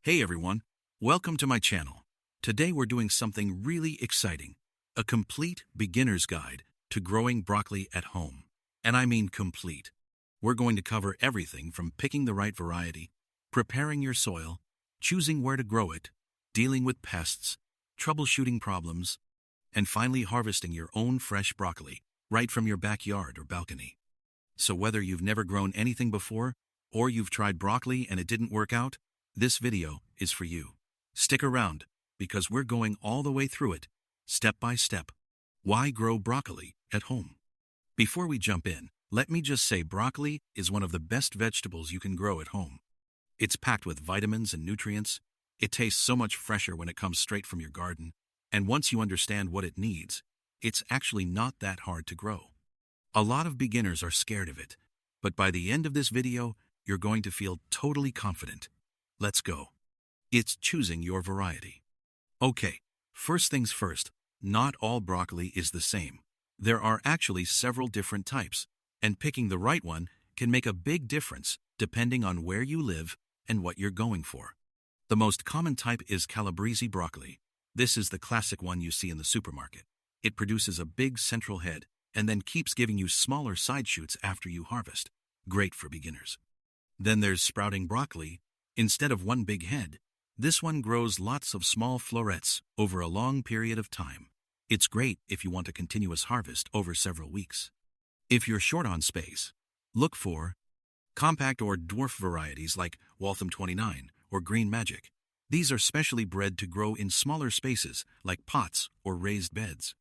Hey everyone, welcome to my channel. Today we're doing something really exciting, a complete beginner's guide to growing broccoli at home. And I mean complete. We're going to cover everything from picking the right variety, preparing your soil, choosing where to grow it, dealing with pests, troubleshooting problems, and finally harvesting your own fresh broccoli right from your backyard or balcony. So whether you've never grown anything before, or you've tried broccoli and it didn't work out, this video is for you. Stick around, because we're going all the way through it, step by step. Why grow broccoli at home? Before we jump in, let me just say broccoli is one of the best vegetables you can grow at home. It's packed with vitamins and nutrients. It tastes so much fresher when it comes straight from your garden. And once you understand what it needs, it's actually not that hard to grow. A lot of beginners are scared of it, but by the end of this video, you're going to feel totally confident. Let's go. It's choosing your variety. Okay, first things first, not all broccoli is the same. There are actually several different types, and picking the right one can make a big difference depending on where you live and what you're going for. The most common type is Calabrese broccoli. This is the classic one you see in the supermarket. It produces a big central head and then keeps giving you smaller side shoots after you harvest. Great for beginners. Then there's sprouting broccoli. Instead of one big head, this one grows lots of small florets over a long period of time. It's great if you want a continuous harvest over several weeks. If you're short on space, look for compact or dwarf varieties like Waltham 29 or Green Magic. These are specially bred to grow in smaller spaces like pots or raised beds.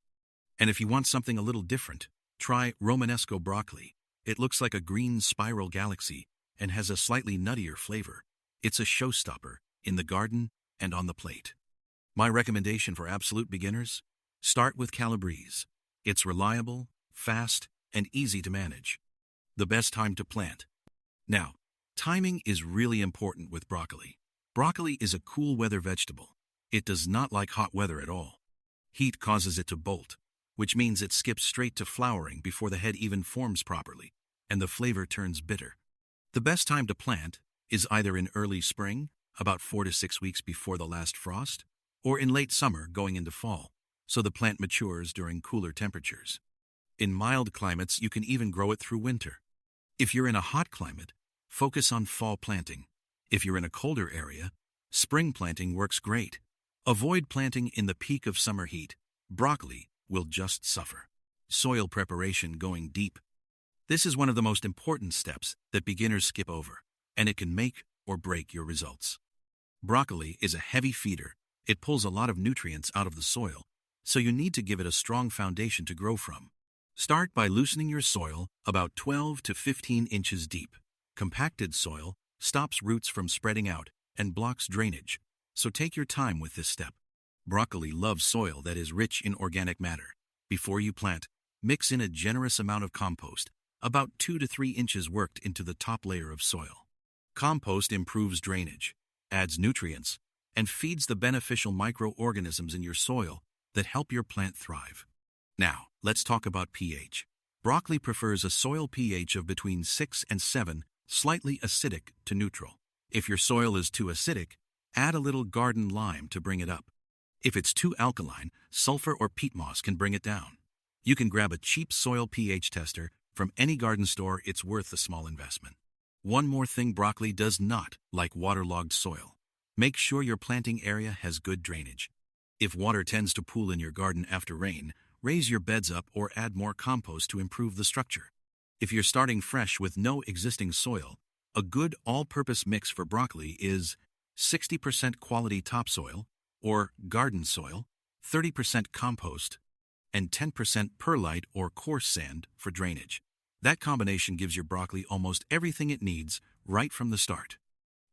And if you want something a little different, try Romanesco broccoli. It looks like a green spiral galaxy and has a slightly nuttier flavor. It's a showstopper in the garden and on the plate. My recommendation for absolute beginners? Start with Calabrese. It's reliable, fast, and easy to manage. The best time to plant. Now, timing is really important with broccoli. Broccoli is a cool weather vegetable. It does not like hot weather at all. Heat causes it to bolt, which means it skips straight to flowering before the head even forms properly, and the flavor turns bitter. The best time to plant is either in early spring, about 4 to 6 weeks before the last frost, or in late summer going into fall, so the plant matures during cooler temperatures. In mild climates, you can even grow it through winter. If you're in a hot climate, focus on fall planting. If you're in a colder area, spring planting works great. Avoid planting in the peak of summer heat. Broccoli will just suffer. Soil preparation going deep. This is one of the most important steps that beginners skip over, and it can make or break your results. Broccoli is a heavy feeder. It pulls a lot of nutrients out of the soil, so you need to give it a strong foundation to grow from. Start by loosening your soil about 12 to 15 inches deep. Compacted soil stops roots from spreading out and blocks drainage, so take your time with this step. Broccoli loves soil that is rich in organic matter. Before you plant, mix in a generous amount of compost, about 2 to 3 inches worked into the top layer of soil. Compost improves drainage, adds nutrients, and feeds the beneficial microorganisms in your soil that help your plant thrive. Now, let's talk about pH. Broccoli prefers a soil pH of between 6 and 7, slightly acidic to neutral. If your soil is too acidic, add a little garden lime to bring it up. If it's too alkaline, sulfur or peat moss can bring it down. You can grab a cheap soil pH tester from any garden store. It's worth a small investment. One more thing, broccoli does not like waterlogged soil. Make sure your planting area has good drainage. If water tends to pool in your garden after rain, raise your beds up or add more compost to improve the structure. If you're starting fresh with no existing soil, a good all-purpose mix for broccoli is 60% quality topsoil or garden soil, 30% compost, and 10% perlite or coarse sand for drainage. That combination gives your broccoli almost everything it needs right from the start.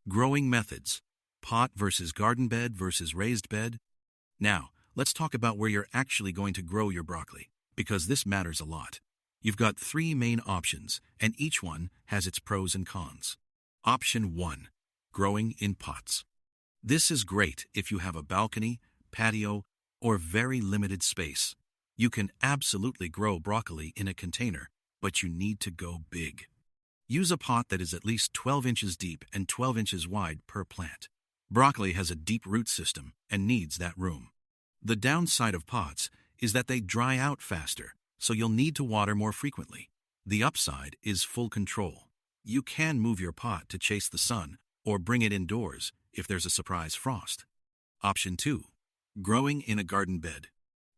Growing methods. Pot versus garden bed versus raised bed. Now, let's talk about where you're actually going to grow your broccoli, because this matters a lot. You've got 3 main options, and each one has its pros and cons. Option 1. Growing in pots. This is great if you have a balcony, patio, or very limited space. You can absolutely grow broccoli in a container, but you need to go big. Use a pot that is at least 12 inches deep and 12 inches wide per plant. Broccoli has a deep root system and needs that room. The downside of pots is that they dry out faster, so you'll need to water more frequently. The upside is full control. You can move your pot to chase the sun or bring it indoors if there's a surprise frost. Option 2. Growing in a garden bed.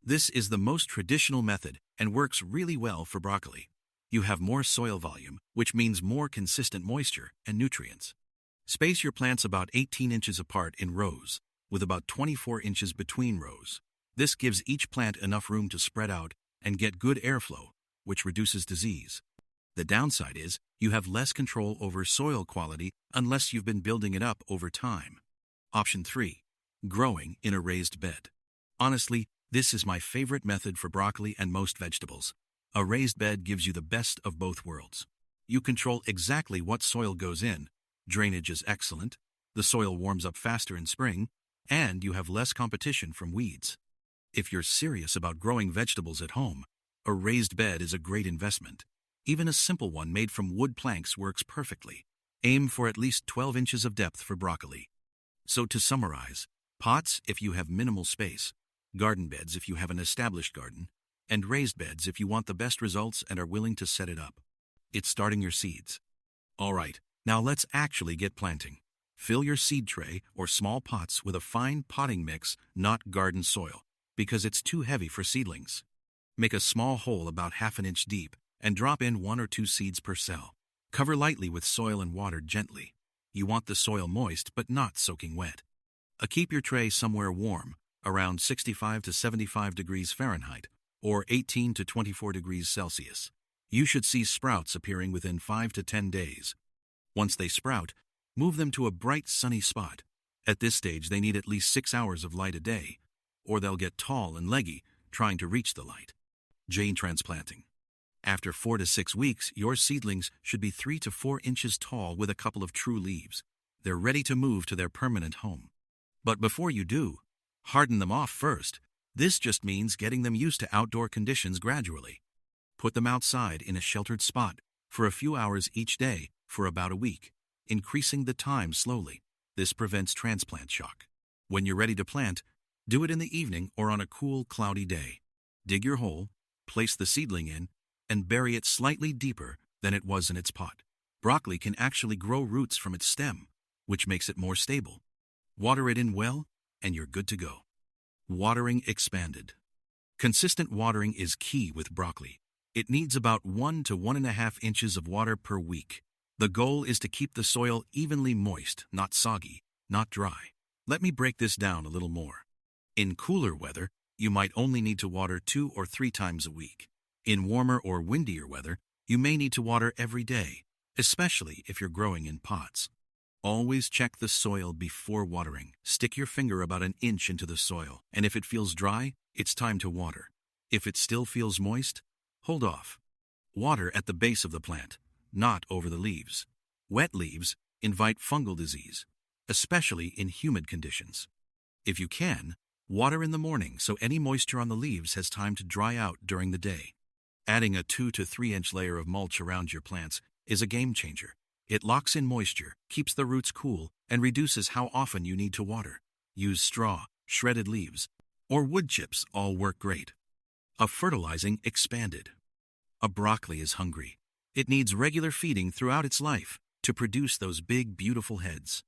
This is the most traditional method and works really well for broccoli. You have more soil volume, which means more consistent moisture and nutrients. Space your plants about 18 inches apart in rows, with about 24 inches between rows. This gives each plant enough room to spread out and get good airflow, which reduces disease. The downside is you have less control over soil quality unless you've been building it up over time. Option 3. Growing in a raised bed. Honestly, this is my favorite method for broccoli and most vegetables. A raised bed gives you the best of both worlds. You control exactly what soil goes in, drainage is excellent, the soil warms up faster in spring, and you have less competition from weeds. If you're serious about growing vegetables at home, a raised bed is a great investment. Even a simple one made from wood planks works perfectly. Aim for at least 12 inches of depth for broccoli. So to summarize, pots if you have minimal space, garden beds if you have an established garden, and raised beds if you want the best results and are willing to set it up. It's starting your seeds. All right, now let's actually get planting. Fill your seed tray or small pots with a fine potting mix, not garden soil, because it's too heavy for seedlings. Make a small hole about half an inch deep and drop in 1 or 2 seeds per cell. Cover lightly with soil and water gently. You want the soil moist but not soaking wet. Keep your tray somewhere warm, around 65 to 75 degrees Fahrenheit, or 18 to 24 degrees Celsius. You should see sprouts appearing within 5 to 10 days. Once they sprout, move them to a bright sunny spot. At this stage, they need at least 6 hours of light a day, or they'll get tall and leggy trying to reach the light. Jane transplanting. After 4 to 6 weeks, your seedlings should be 3 to 4 inches tall with a couple of true leaves. They're ready to move to their permanent home. But before you do, harden them off first. This just means getting them used to outdoor conditions gradually. Put them outside in a sheltered spot for a few hours each day for about a week, increasing the time slowly. This prevents transplant shock. When you're ready to plant, do it in the evening or on a cool, cloudy day. Dig your hole, place the seedling in, and bury it slightly deeper than it was in its pot. Broccoli can actually grow roots from its stem, which makes it more stable. Water it in well, and you're good to go. Watering expanded. Consistent watering is key with broccoli. It needs about 1 to 1.5 inches of water per week. The goal is to keep the soil evenly moist, not soggy, not dry. Let me break this down a little more. In cooler weather, you might only need to water 2 or 3 times a week. In warmer or windier weather, you may need to water every day, especially if you're growing in pots. Always check the soil before watering. Stick your finger about an inch into the soil, and if it feels dry, it's time to water. If it still feels moist, hold off. Water at the base of the plant, not over the leaves. Wet leaves invite fungal disease, especially in humid conditions. If you can, water in the morning so any moisture on the leaves has time to dry out during the day. Adding a 2 to 3 inch layer of mulch around your plants is a game changer. It locks in moisture, keeps the roots cool, and reduces how often you need to water. Use straw, shredded leaves, or wood chips all work great. A fertilizing expanded. A broccoli is hungry. It needs regular feeding throughout its life to produce those big, beautiful heads.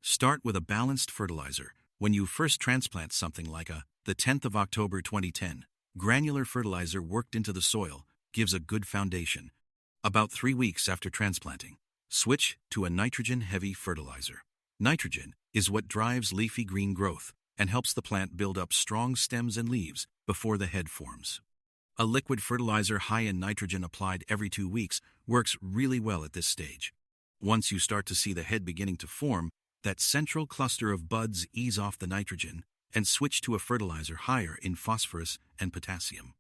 Start with a balanced fertilizer. When you first transplant something like the 10th of October 2010, granular fertilizer worked into the soil gives a good foundation. About 3 weeks after transplanting, switch to a nitrogen-heavy fertilizer. Nitrogen is what drives leafy green growth and helps the plant build up strong stems and leaves before the head forms. A liquid fertilizer high in nitrogen applied every 2 weeks works really well at this stage. Once you start to see the head beginning to form, that central cluster of buds ease off the nitrogen and switch to a fertilizer higher in phosphorus and potassium.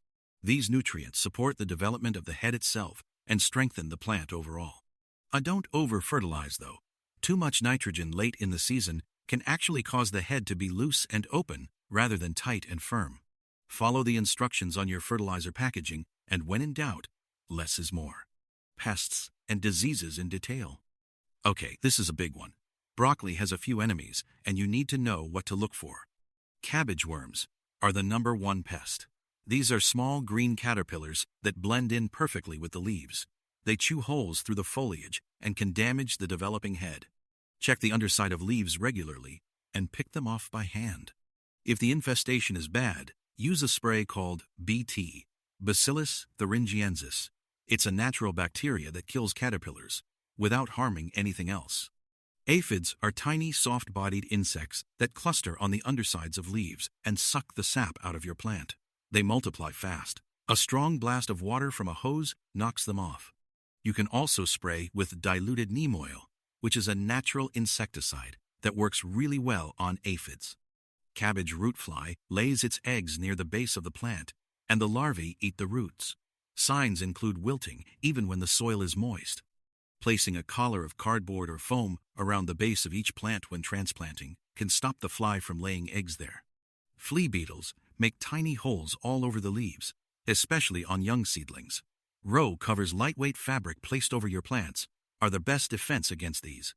These nutrients support the development of the head itself and strengthen the plant overall. Don't over-fertilize though. Too much nitrogen late in the season can actually cause the head to be loose and open rather than tight and firm. Follow the instructions on your fertilizer packaging, and when in doubt, less is more. Pests and diseases in detail. Okay, this is a big one. Broccoli has a few enemies, and you need to know what to look for. Cabbage worms are the #1 pest. These are small green caterpillars that blend in perfectly with the leaves. They chew holes through the foliage and can damage the developing head. Check the underside of leaves regularly and pick them off by hand. If the infestation is bad, use a spray called BT, Bacillus thuringiensis. It's a natural bacteria that kills caterpillars without harming anything else. Aphids are tiny, soft-bodied insects that cluster on the undersides of leaves and suck the sap out of your plant. They multiply fast. A strong blast of water from a hose knocks them off. You can also spray with diluted neem oil, which is a natural insecticide that works really well on aphids. Cabbage root fly lays its eggs near the base of the plant, and the larvae eat the roots. Signs include wilting even when the soil is moist. Placing a collar of cardboard or foam around the base of each plant when transplanting can stop the fly from laying eggs there. Flea beetles make tiny holes all over the leaves, especially on young seedlings. Row covers lightweight fabric placed over your plants are the best defense against these.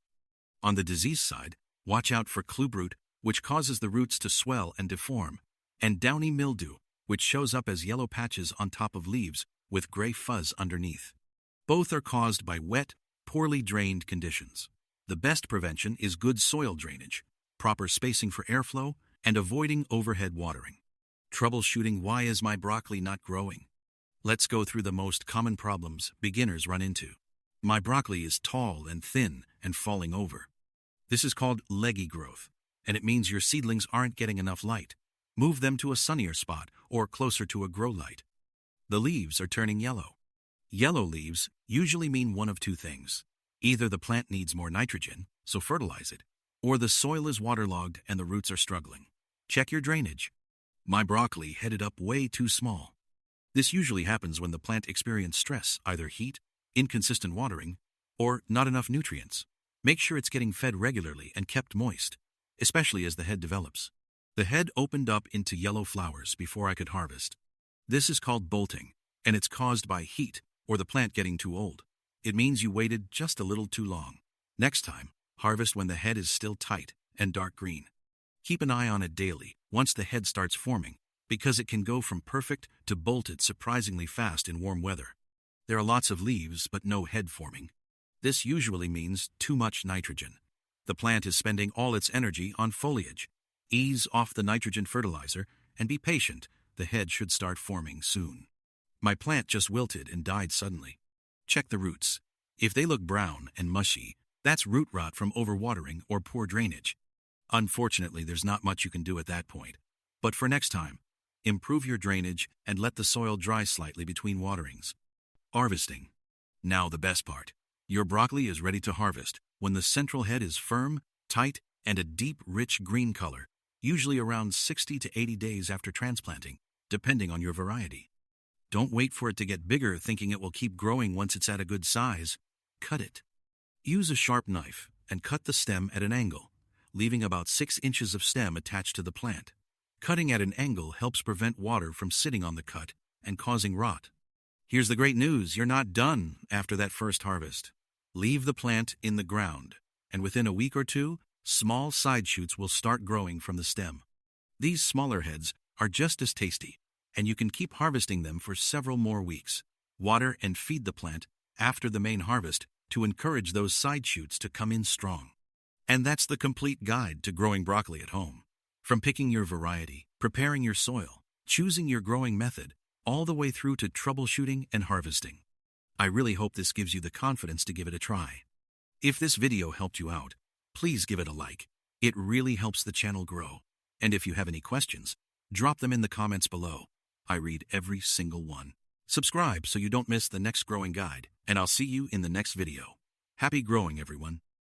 On the disease side, watch out for clubroot, which causes the roots to swell and deform, and downy mildew, which shows up as yellow patches on top of leaves with gray fuzz underneath. Both are caused by wet, poorly drained conditions. The best prevention is good soil drainage, proper spacing for airflow, and avoiding overhead watering. Troubleshooting why is my broccoli not growing? Let's go through the most common problems beginners run into. My broccoli is tall and thin and falling over. This is called leggy growth, and it means your seedlings aren't getting enough light. Move them to a sunnier spot or closer to a grow light. The leaves are turning yellow. Yellow leaves usually mean one of two things. Either the plant needs more nitrogen, so fertilize it, or the soil is waterlogged and the roots are struggling. Check your drainage. My broccoli headed up way too small. This usually happens when the plant experiences stress, either heat, inconsistent watering, or not enough nutrients. Make sure it's getting fed regularly and kept moist, especially as the head develops. The head opened up into yellow flowers before I could harvest. This is called bolting, and it's caused by heat or the plant getting too old. It means you waited just a little too long. Next time, harvest when the head is still tight and dark green. Keep an eye on it daily once the head starts forming, because it can go from perfect to bolted surprisingly fast in warm weather. There are lots of leaves but no head forming. This usually means too much nitrogen. The plant is spending all its energy on foliage. Ease off the nitrogen fertilizer and be patient. The head should start forming soon. My plant just wilted and died suddenly. Check the roots. If they look brown and mushy, that's root rot from overwatering or poor drainage. Unfortunately, there's not much you can do at that point. But for next time, improve your drainage and let the soil dry slightly between waterings. Harvesting. Now the best part. Your broccoli is ready to harvest when the central head is firm, tight, and a deep, rich green color, usually around 60 to 80 days after transplanting, depending on your variety. Don't wait for it to get bigger thinking it will keep growing once it's at a good size. Cut it. Use a sharp knife and cut the stem at an angle, leaving about 6 inches of stem attached to the plant. Cutting at an angle helps prevent water from sitting on the cut and causing rot. Here's the great news, you're not done after that first harvest. Leave the plant in the ground, and within a week or two, small side shoots will start growing from the stem. These smaller heads are just as tasty, and you can keep harvesting them for several more weeks. Water and feed the plant after the main harvest to encourage those side shoots to come in strong. And that's the complete guide to growing broccoli at home. From picking your variety, preparing your soil, choosing your growing method, all the way through to troubleshooting and harvesting. I really hope this gives you the confidence to give it a try. If this video helped you out, please give it a like. It really helps the channel grow. And if you have any questions, drop them in the comments below. I read every single one. Subscribe so you don't miss the next growing guide, and I'll see you in the next video. Happy growing, everyone.